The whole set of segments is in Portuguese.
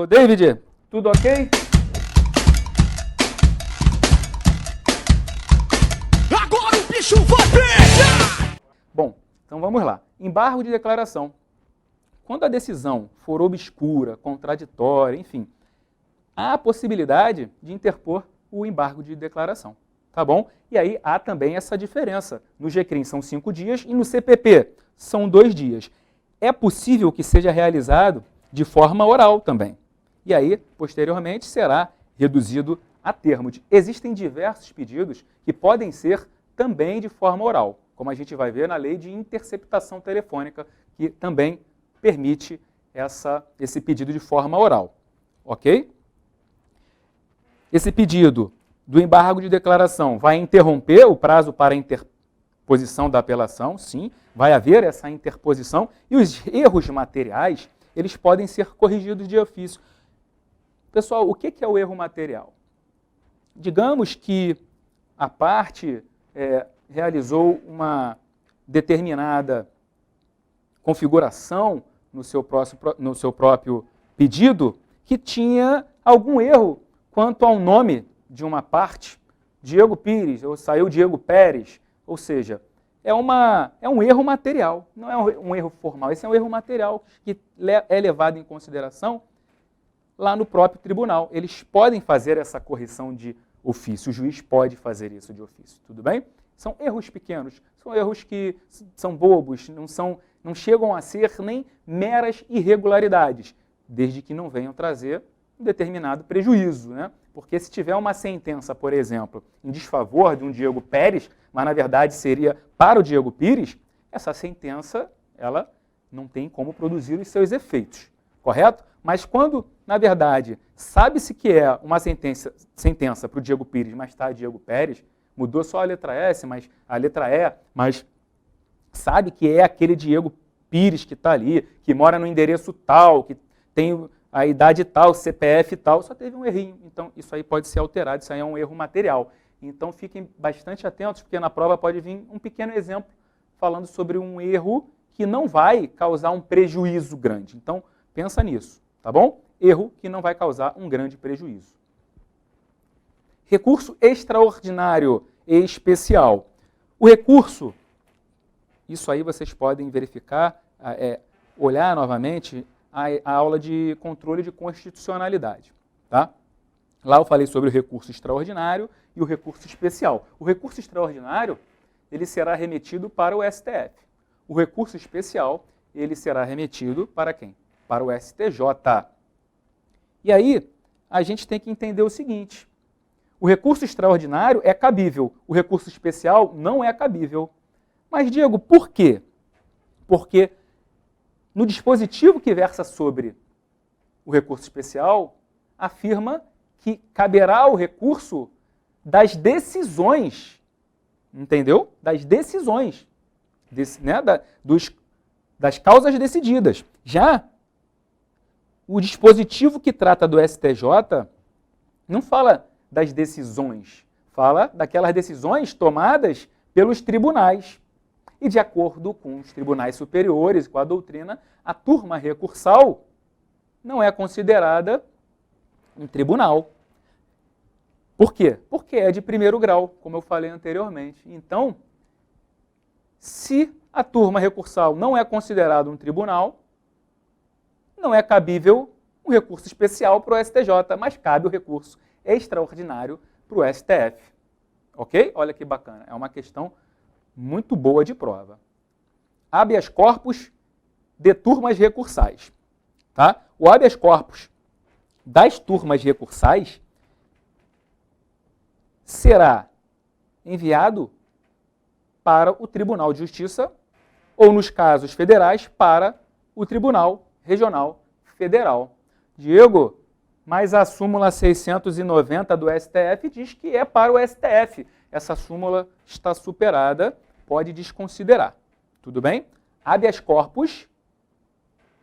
Ô, David, tudo ok? Agora o bicho vai pegar! Bom, então vamos lá. Embargo de declaração. Quando a decisão for obscura, contraditória, enfim, há a possibilidade de interpor o embargo de declaração. Tá bom? E aí há também essa diferença. No GCRIM são 5 dias e no CPP são 2 dias. É possível que seja realizado de forma oral também. E aí, posteriormente, será reduzido a termo. Existem diversos pedidos que podem ser também de forma oral, como a gente vai ver na lei de interceptação telefônica, que também permite esse pedido de forma oral. Ok? Esse pedido do embargo de declaração vai interromper o prazo para interposição da apelação, sim, vai haver essa interposição, e os erros materiais, eles podem ser corrigidos de ofício. Pessoal, o que é o erro material? Digamos que a parte realizou uma determinada configuração no seu próprio pedido que tinha algum erro quanto ao nome de uma parte, Diego Pires, ou saiu Diego Pérez, ou seja, é um erro material, não é um erro formal, esse é um erro material que é levado em consideração lá no próprio tribunal. Eles podem fazer essa correção de ofício, o juiz pode fazer isso de ofício, tudo bem? São erros pequenos, são erros que são bobos, não chegam a ser nem meras irregularidades, desde que não venham trazer um determinado prejuízo, né? Porque se tiver uma sentença, por exemplo, em desfavor de um Diego Pérez, mas na verdade seria para o Diego Pires, essa sentença ela não tem como produzir os seus efeitos, correto? Mas quando, na verdade, sabe-se que é uma sentença para o Diego Pires, mas está Diego Pérez, mudou só a letra S, mas a letra E, mas sabe que é aquele Diego Pires que está ali, que mora no endereço tal, que tem a idade tal, CPF tal, só teve um errinho. Então, isso aí pode ser alterado, isso aí é um erro material. Então, fiquem bastante atentos, porque na prova pode vir um pequeno exemplo falando sobre um erro que não vai causar um prejuízo grande. Então, pensa nisso, tá bom? Erro que não vai causar um grande prejuízo. Recurso extraordinário e especial. O recurso, isso aí vocês podem verificar, olhar novamente a aula de controle de constitucionalidade. Tá? Lá eu falei sobre o recurso extraordinário e o recurso especial. O recurso extraordinário ele será remetido para o STF. O recurso especial ele será remetido para quem? Para o STJ. E aí a gente tem que entender o seguinte, o recurso extraordinário é cabível, o recurso especial não é cabível. Mas, Diego, por quê? Porque no dispositivo que versa sobre o recurso especial, afirma que caberá o recurso das decisões, entendeu? Das decisões, das causas decididas. Já o dispositivo que trata do STJ não fala das decisões, fala daquelas decisões tomadas pelos tribunais. E de acordo com os tribunais superiores e com a doutrina, a turma recursal não é considerada um tribunal. Por quê? Porque é de primeiro grau, como eu falei anteriormente. Então, se a turma recursal não é considerada um tribunal, não é cabível um recurso especial para o STJ, mas cabe o recurso extraordinário para o STF. Ok? Olha que bacana, é uma questão muito boa de prova. Habeas corpus de turmas recursais. Tá? O habeas corpus das turmas recursais será enviado para o Tribunal de Justiça ou, nos casos federais, para o Tribunal Regional Federal. Diego, mas a súmula 690 do STF diz que é para o STF. Essa súmula está superada, pode desconsiderar. Tudo bem? Habeas corpus,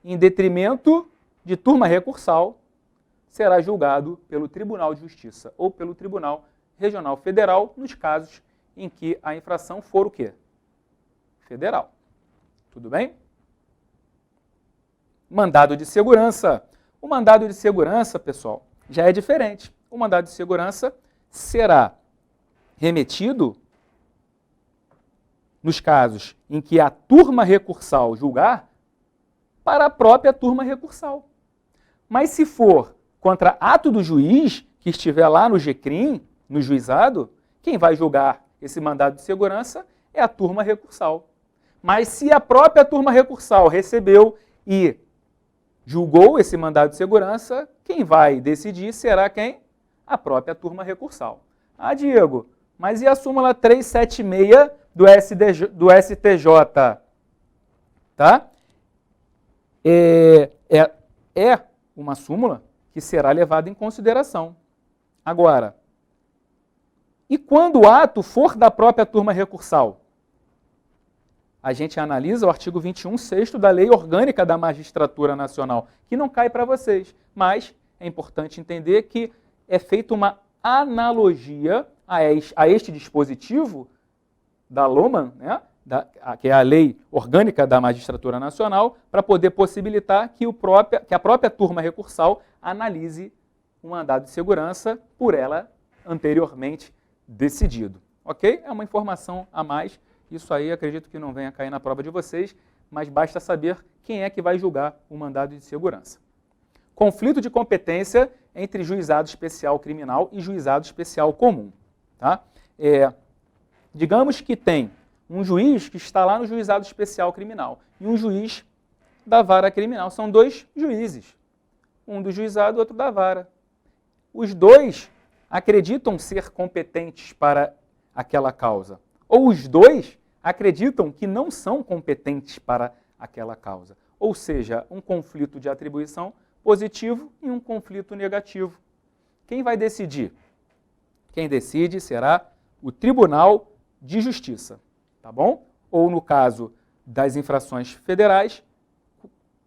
em detrimento de turma recursal, será julgado pelo Tribunal de Justiça ou pelo Tribunal Regional Federal, nos casos em que a infração for o quê? Federal. Tudo bem? Mandado de segurança. O mandado de segurança, pessoal, já é diferente. O mandado de segurança será remetido nos casos em que a turma recursal julgar para a própria turma recursal. Mas se for contra ato do juiz, que estiver lá no GCRIM, no juizado, quem vai julgar esse mandado de segurança é a turma recursal. Mas se a própria turma recursal recebeu e julgou esse mandado de segurança, quem vai decidir será quem? A própria turma recursal. Ah, Diego, mas e a súmula 376 do STJ? Tá? É uma súmula que será levada em consideração. Agora, e quando o ato for da própria turma recursal? A gente analisa o artigo 21, 6º da Lei Orgânica da Magistratura Nacional, que não cai para vocês, mas é importante entender que é feita uma analogia a este dispositivo da LOMAN, né, que é a Lei Orgânica da Magistratura Nacional, para poder possibilitar que a própria turma recursal analise um mandado de segurança por ela anteriormente decidido. Ok? É uma informação a mais. Isso aí acredito que não venha cair na prova de vocês, mas basta saber quem é que vai julgar o mandado de segurança. Conflito de competência entre juizado especial criminal e juizado especial comum. Tá? Digamos que tem um juiz que está lá no juizado especial criminal e um juiz da vara criminal. São dois juízes, um do juizado e outro da vara. Os dois acreditam ser competentes para aquela causa, ou os dois acreditam que não são competentes para aquela causa. Ou seja, um conflito de atribuição positivo e um conflito negativo. Quem vai decidir? Quem decide será o Tribunal de Justiça, tá bom? Ou no caso das infrações federais,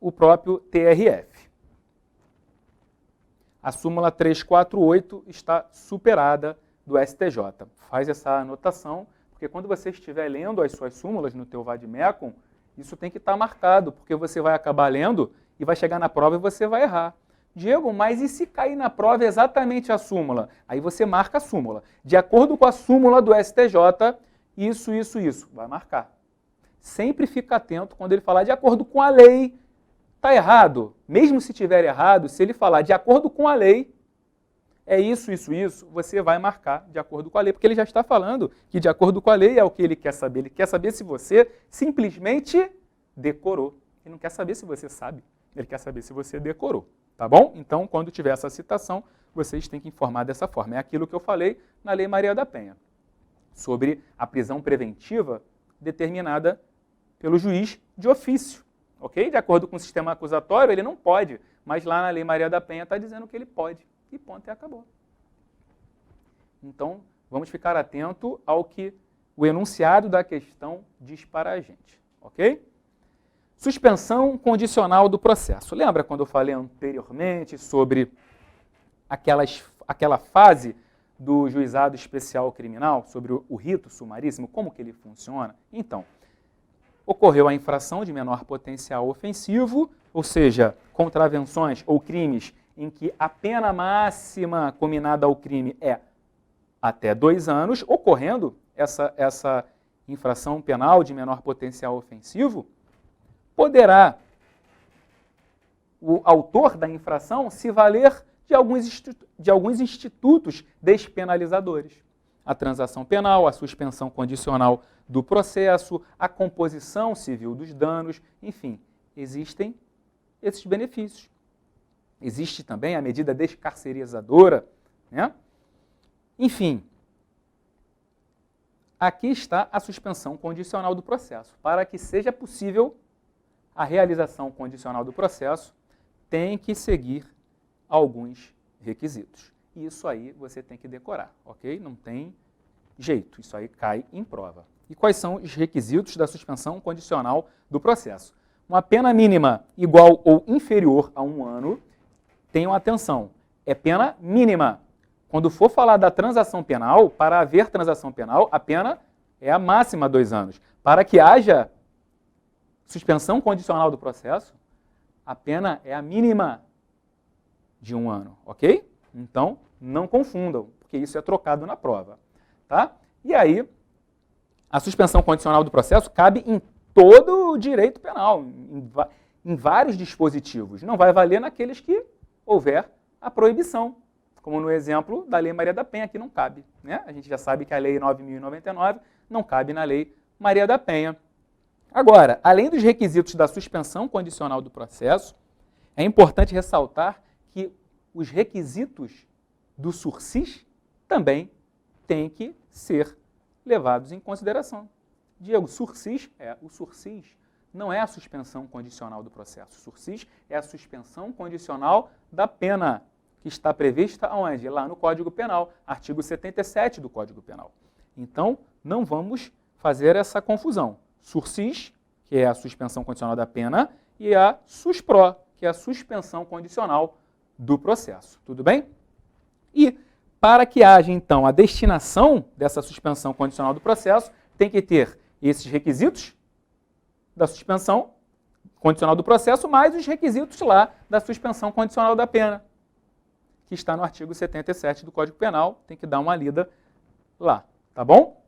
o próprio TRF. A súmula 348 está superada do STJ. Faz essa anotação, porque quando você estiver lendo as suas súmulas no teu Vademecum, isso tem que estar marcado, porque você vai acabar lendo e vai chegar na prova e você vai errar. Diego, mas e se cair na prova exatamente a súmula? Aí você marca a súmula. De acordo com a súmula do STJ, isso, vai marcar. Sempre fica atento quando ele falar de acordo com a lei. Está errado. Mesmo se tiver errado, se ele falar de acordo com a lei, é isso, você vai marcar de acordo com a lei, porque ele já está falando que de acordo com a lei é o que ele quer saber. Ele quer saber se você simplesmente decorou. Ele não quer saber se você sabe, ele quer saber se você decorou. Tá bom? Então, quando tiver essa citação, vocês têm que informar dessa forma. É aquilo que eu falei na Lei Maria da Penha, sobre a prisão preventiva determinada pelo juiz de ofício. Ok? De acordo com o sistema acusatório, ele não pode, mas lá na Lei Maria da Penha está dizendo que ele pode. E ponto, e acabou. Então, vamos ficar atento ao que o enunciado da questão diz para a gente. Ok? Suspensão condicional do processo. Lembra quando eu falei anteriormente sobre aquela fase do juizado especial criminal, sobre o rito sumaríssimo, como que ele funciona? Então, ocorreu a infração de menor potencial ofensivo, ou seja, contravenções ou crimes em que a pena máxima combinada ao crime é até 2 anos, ocorrendo essa infração penal de menor potencial ofensivo, poderá o autor da infração se valer de alguns institutos despenalizadores. A transação penal, a suspensão condicional do processo, a composição civil dos danos, enfim, existem esses benefícios. Existe também a medida descarcerizadora, né? Enfim, aqui está a suspensão condicional do processo. Para que seja possível a realização condicional do processo, tem que seguir alguns requisitos. E isso aí você tem que decorar, ok? Não tem jeito, isso aí cai em prova. E quais são os requisitos da suspensão condicional do processo? Uma pena mínima igual ou inferior a 1 ano, tenham atenção, é pena mínima. Quando for falar da transação penal, para haver transação penal, a pena é a máxima 2 anos. Para que haja suspensão condicional do processo, a pena é a mínima de 1 ano, ok? Então, não confundam, porque isso é trocado na prova, tá? E aí, a suspensão condicional do processo cabe em todo o direito penal, em vários dispositivos. Não vai valer naqueles que houver a proibição, como no exemplo da Lei Maria da Penha, que não cabe, né? A gente já sabe que a Lei 9.099 não cabe na Lei Maria da Penha. Agora, além dos requisitos da suspensão condicional do processo, é importante ressaltar que os requisitos do sursis também têm que ser levados em consideração. Diego, o sursis não é a suspensão condicional do processo. O sursis é a suspensão condicional da pena, que está prevista aonde? Lá no Código Penal, artigo 77 do Código Penal. Então, não vamos fazer essa confusão. Sursis, que é a suspensão condicional da pena, e a suspro, que é a suspensão condicional do processo. Tudo bem? E para que haja, então, a destinação dessa suspensão condicional do processo, tem que ter esses requisitos da suspensão condicional do processo, mais os requisitos lá da suspensão condicional da pena, que está no artigo 77 do Código Penal, tem que dar uma lida lá, tá bom?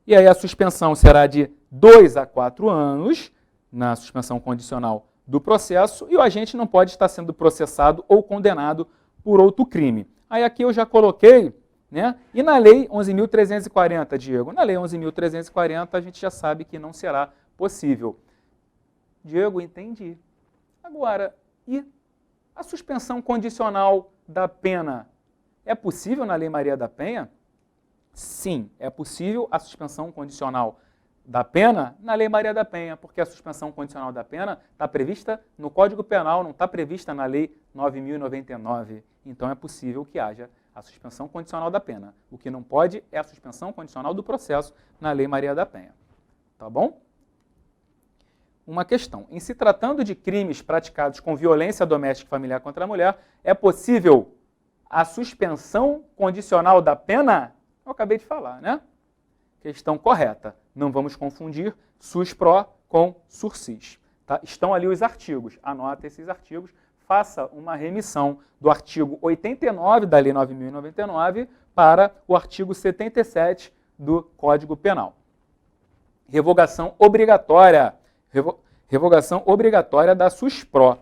E aí a suspensão será de 2 a 4 anos, na suspensão condicional do processo, e o agente não pode estar sendo processado ou condenado por outro crime. Aí aqui eu já coloquei, né? E na Lei 11.340, Diego? Na Lei 11.340 a gente já sabe que não será possível. Diego, entendi. Agora, e a suspensão condicional da pena é possível na Lei Maria da Penha? Sim, é possível a suspensão condicional da pena na Lei Maria da Penha, porque a suspensão condicional da pena está prevista no Código Penal, não está prevista na Lei 9.099. Então é possível que haja a suspensão condicional da pena. O que não pode é a suspensão condicional do processo na Lei Maria da Penha. Tá bom? Uma questão. Em se tratando de crimes praticados com violência doméstica e familiar contra a mulher, é possível a suspensão condicional da pena? Eu acabei de falar, né? Questão correta. Não vamos confundir suspro com sursis. Tá? Estão ali os artigos. Anota esses artigos. Faça uma remissão do artigo 89 da Lei 9.099 para o artigo 77 do Código Penal. Revogação obrigatória. Revogação obrigatória da suspro.